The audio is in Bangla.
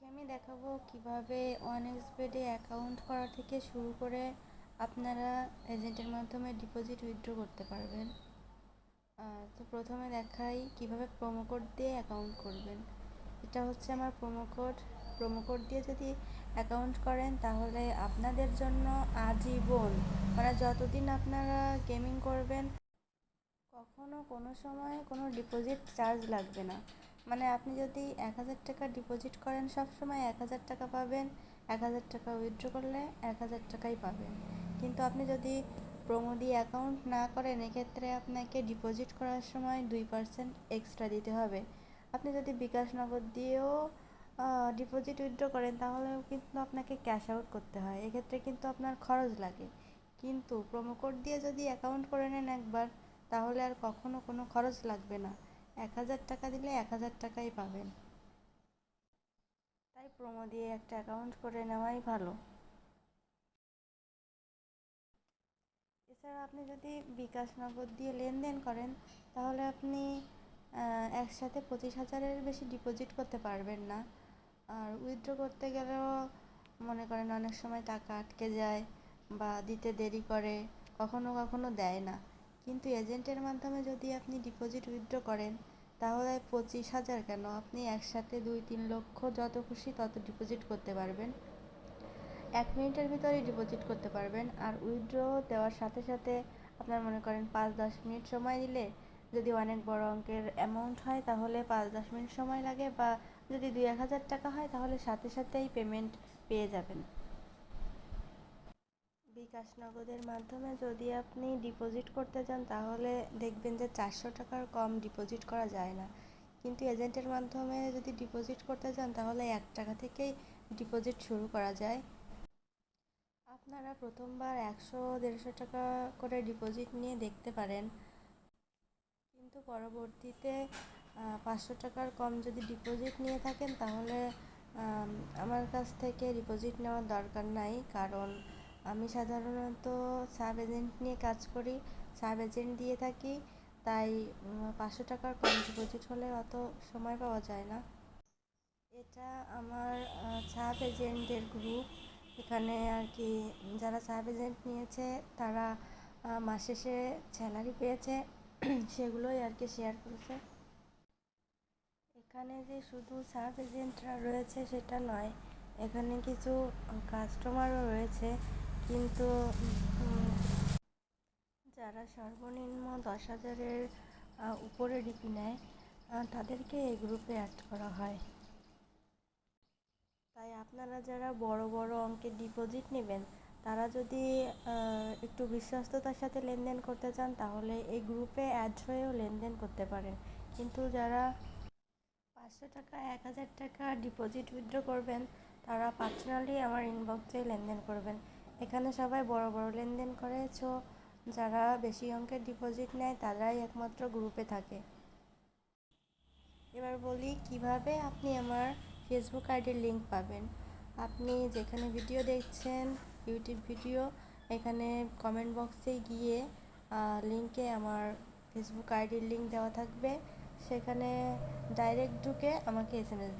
আমি দেখাবো কিভাবে OneXBet অ্যাকাউন্ট করা থেকে শুরু করে আপনারা এজেন্টের মাধ্যমে ডিপোজিট উইথড্র করতে পারবেন। তো প্রথমে দেখাই কিভাবে প্রোমো কোড দিয়ে অ্যাকাউন্ট করবেন। এটা হচ্ছে আমার প্রোমো কোড দিয়ে যদি অ্যাকাউন্ট করেন তাহলে আপনাদের জন্য আজীবন, মানে যতদিন আপনারা গেমিং করবেন কখনো কোনো সময় কোনো ডিপোজিট চার্জ লাগবে না। মানে আপনি যদি 1000 টাকা ডিপোজিট করেন সব সময় 1000 টাকা পাবেন, 1000 টাকা উইথড্র করলে 1000 টাকাই পাবেন। কিন্তু আপনি যদি প্রোমো দিয়ে অ্যাকাউন্ট না করেন এক্ষেত্রে আপনাকে ডিপোজিট করার সময় 2% এক্সট্রা দিতে হবে। আপনি যদি বিকাশ নগদ দিয়েও ডিপোজিট উইথড্র করেন তাহলেও কিন্তু আপনাকে ক্যাশ আউট করতে হয়, এক্ষেত্রে কিন্তু আপনার খরচ লাগে। কিন্তু প্রোমো কোড দিয়ে যদি অ্যাকাউন্ট করে নেন একবার তাহলে আর কখনো কোনো খরচ লাগবে না, 1000 টাকা দিলে 1000 টাকাই পাবেন। তাই প্রোমো দিয়ে একটা অ্যাকাউন্ট করে নেওয়াই ভালো। এছাড়া আপনি যদি বিকাশ নগদ দিয়ে লেনদেন করেন তাহলে আপনি একসাথে 25,000-এর বেশি ডিপোজিট করতে পারবেন না। আর উইথড্র করতে গেলেও মনে করেন অনেক সময় টাকা আটকে যায় বা দিতে দেরি করে, কখনো কখনো দেয় না। কিন্তু এজেন্টের মাধ্যমে যদি আপনি ডিপোজিট উইথড্র করেন তাহলে 25,000 কেন, আপনি একসাথে 2-3 লক্ষ যত খুশি তত ডিপোজিট করতে পারবেন, 1 মিনিটের ভিতরেই ডিপোজিট করতে পারবেন। আর উইথড্র দেওয়ার সাথে সাথে আপনার মনে করেন 5-10 মিনিট সময় দিলে, যদি অনেক বড় অঙ্কের অ্যামাউন্ট হয় তাহলে 5-10 মিনিট সময় লাগে, বা যদি 2-1000 টাকা হয় তাহলে সাথে সাথেই পেমেন্ট পেয়ে যাবেন। বিকাশ নগদের মাধ্যমে যদি আপনি ডিপোজিট করতে চান তাহলে দেখবেন যে 400 টাকার কম ডিপোজিট করা যায় না। কিন্তু এজেন্টের মাধ্যমে যদি ডিপোজিট করতে চান তাহলে 1 টাকা থেকেই ডিপোজিট শুরু করা যায়। আপনারা প্রথমবার 100-150 টাকা করে ডিপোজিট নিয়ে দেখতে পারেন, কিন্তু পরবর্তীতে 500 টাকার কম যদি ডিপোজিট নিয়ে থাকেন তাহলে আমার কাছ থেকে ডিপোজিট নেওয়ার দরকার নাই, কারণ আমি সাধারণত সাব এজেন্ট নিয়ে কাজ করি, সাব এজেন্ট দিয়ে থাকি। তাই 500 টাকার কম ডিপোজিট হলে অত সময় পাওয়া যায় না। এটা আমার সাব এজেন্টদের গ্রুপ। এখানে আর কি যারা সাব এজেন্ট নিয়েছে তারা মাস শেষে স্যালারি পেয়েছে সেগুলোই আর কি শেয়ার করেছে। এখানে যে শুধু সাব এজেন্টরা রয়েছে সেটা নয়, এখানে কিছু কাস্টমারও রয়েছে, কিন্তু যারা সর্বনিম্ন 10,000-এর উপরে ডিপি নেয় তাদেরকে এই গ্রুপে অ্যাড করা হয়। তাই আপনারা যারা বড় বড় অঙ্কের ডিপোজিট নেবেন তারা যদি একটু বিশ্বস্ততার সাথে লেনদেন করতে চান তাহলে এই গ্রুপে অ্যাড হয়েও লেনদেন করতে পারেন। কিন্তু যারা 500 টাকা 1,000 টাকা ডিপোজিট উইথড্র করবেন তারা পার্সোনালি আমার ইনবক্সে লেনদেন করবেন। এখানে সবাই বড় বড় লেনদেন করে, সো যারা বেশি অঙ্কের ডিপোজিট নেয় তারাই একমাত্র গ্রুপে থাকে। এবার বলি কিভাবে আপনি আমার ফেসবুক আইডির লিঙ্ক পাবেন। আপনি যেখানে ভিডিও দেখছেন ইউটিউব ভিডিও, এখানে কমেন্ট বক্সে গিয়ে লিঙ্কে আমার ফেসবুক আইডির লিঙ্ক দেওয়া থাকবে, সেখানে ডাইরেক্ট ঢুকে আমাকে SMS